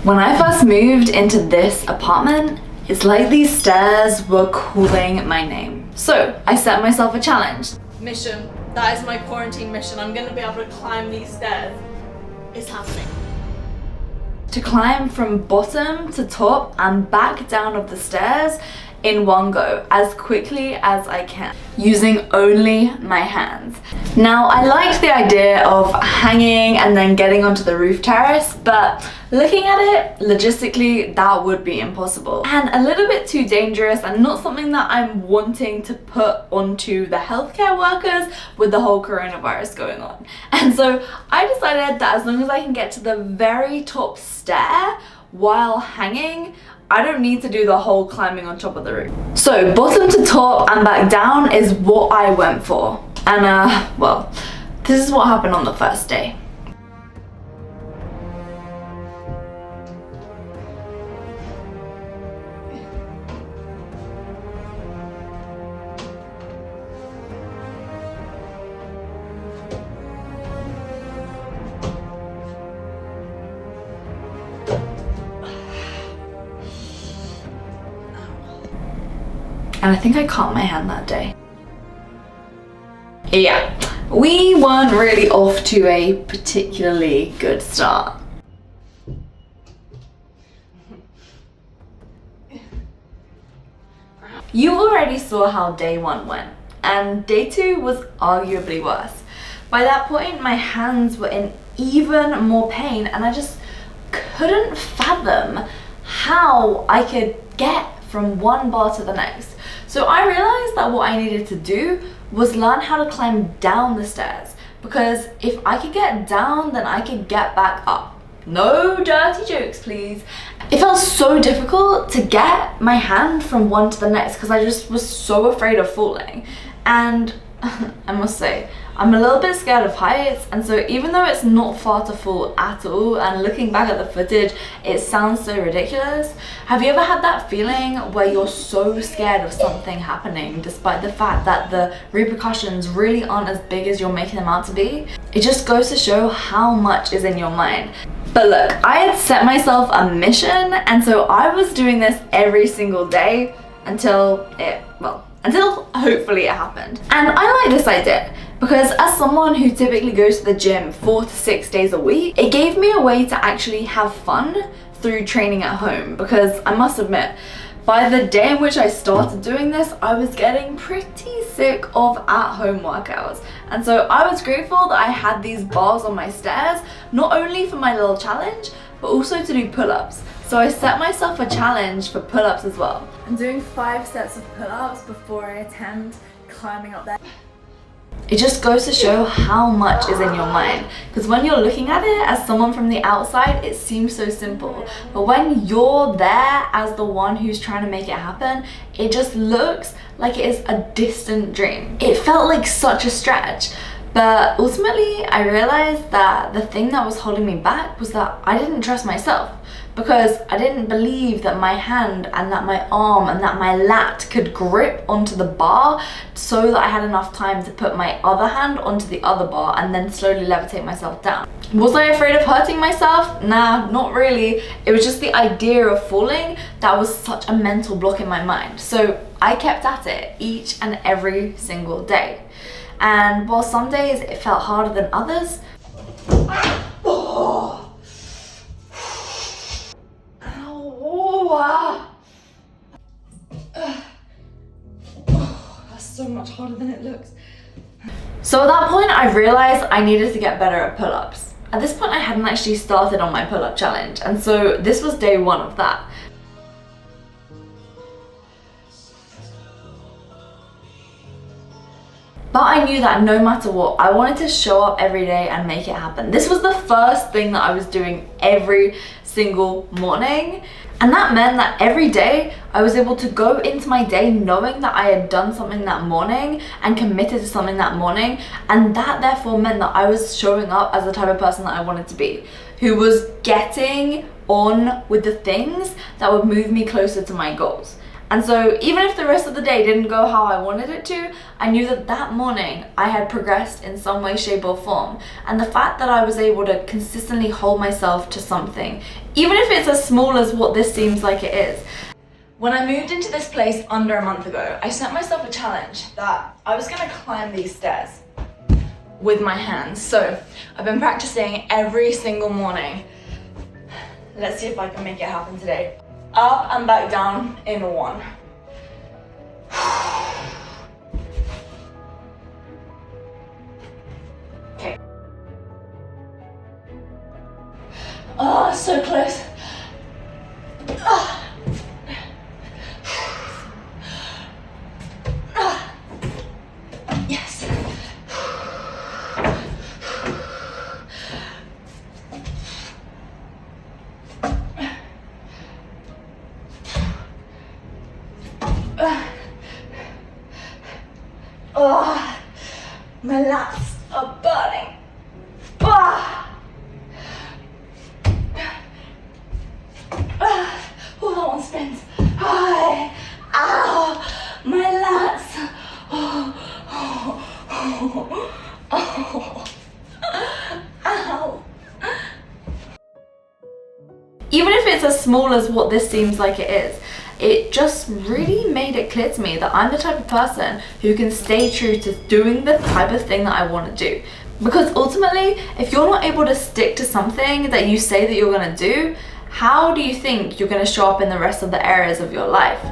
When I first moved into this apartment, it's like these stairs were calling my name. So I set myself a challenge. Mission, that is my quarantine mission. I'm gonna be able to climb these stairs. It's happening. To climb from bottom to top and back down of the stairs in one go as quickly as I can, using only my hands. Now, I liked the idea of hanging and then getting onto the roof terrace, but looking at it, logistically, that would be impossible and a little bit too dangerous and not something that I'm wanting to put onto the healthcare workers with the whole coronavirus going on. And so I decided that as long as I can get to the very top stair while hanging, I don't need to do the whole climbing on top of the roof. So bottom to top and back down is what I went for. And well, this is what happened on the first day. And I think I caught my hand that day. Yeah, we weren't really off to a particularly good start. You already saw how day 1 went, and day 2 was arguably worse. By that point, my hands were in even more pain and I just couldn't fathom how I could get from one bar to the next. So I realized that what I needed to do was learn how to climb down the stairs, because if I could get down, then I could get back up. No dirty jokes, please. It felt so difficult to get my hand from one to the next because I just was so afraid of falling. And I must say, I'm a little bit scared of heights, and so even though it's not far to fall at all, and looking back at the footage, it sounds so ridiculous. Have you ever had that feeling where you're so scared of something happening despite the fact that the repercussions really aren't as big as you're making them out to be? It just goes to show how much is in your mind. But look, I had set myself a mission, and so I was doing this every single day until hopefully it happened. And I like this idea because as someone who typically goes to the gym 4 to 6 days a week, it gave me a way to actually have fun through training at home, because I must admit, by the day in which I started doing this, I was getting pretty sick of at-home workouts. And so I was grateful that I had these bars on my stairs, not only for my little challenge, but also to do pull-ups. So I set myself a challenge for pull-ups as well. I'm doing 5 sets of pull-ups before I attempt climbing up there. It just goes to show how much is in your mind, because when you're looking at it as someone from the outside, it seems so simple, but when you're there as the one who's trying to make it happen, it just looks like it is a distant dream. It felt like such a stretch, but ultimately I realized that the thing that was holding me back was that I didn't trust myself, because I didn't believe that my hand and that my arm and that my lat could grip onto the bar so that I had enough time to put my other hand onto the other bar and then slowly levitate myself down. Was I afraid of hurting myself? Nah, not really. It was just the idea of falling that was such a mental block in my mind. So I kept at it each and every single day. And while some days it felt harder than others, that's so much harder than it looks. So at that point, I realized I needed to get better at pull-ups. At this point, I hadn't actually started on my pull-up challenge, and so this was day 1 of that. But I knew that no matter what, I wanted to show up every day and make it happen. This was the first thing that I was doing every single morning. And that meant that every day I was able to go into my day knowing that I had done something that morning and committed to something that morning. And that therefore meant that I was showing up as the type of person that I wanted to be, who was getting on with the things that would move me closer to my goals. And so even if the rest of the day didn't go how I wanted it to, I knew that that morning I had progressed in some way, shape or form. And the fact that I was able to consistently hold myself to something, even if it's as small as what this seems like it is. When I moved into this place under a month ago, I set myself a challenge that I was gonna climb these stairs with my hands. So I've been practicing every single morning. Let's see if I can make it happen today. Up and back down in one. Okay. Oh, so close. Yes. Oh, my lats are burning. Oh, that one spins. Ow, my lats. Ow. Even if it's as small as what this seems like it is, it just really made it clear to me that I'm the type of person who can stay true to doing the type of thing that I want to do. Because ultimately, if you're not able to stick to something that you say that you're going to do, how do you think you're going to show up in the rest of the areas of your life?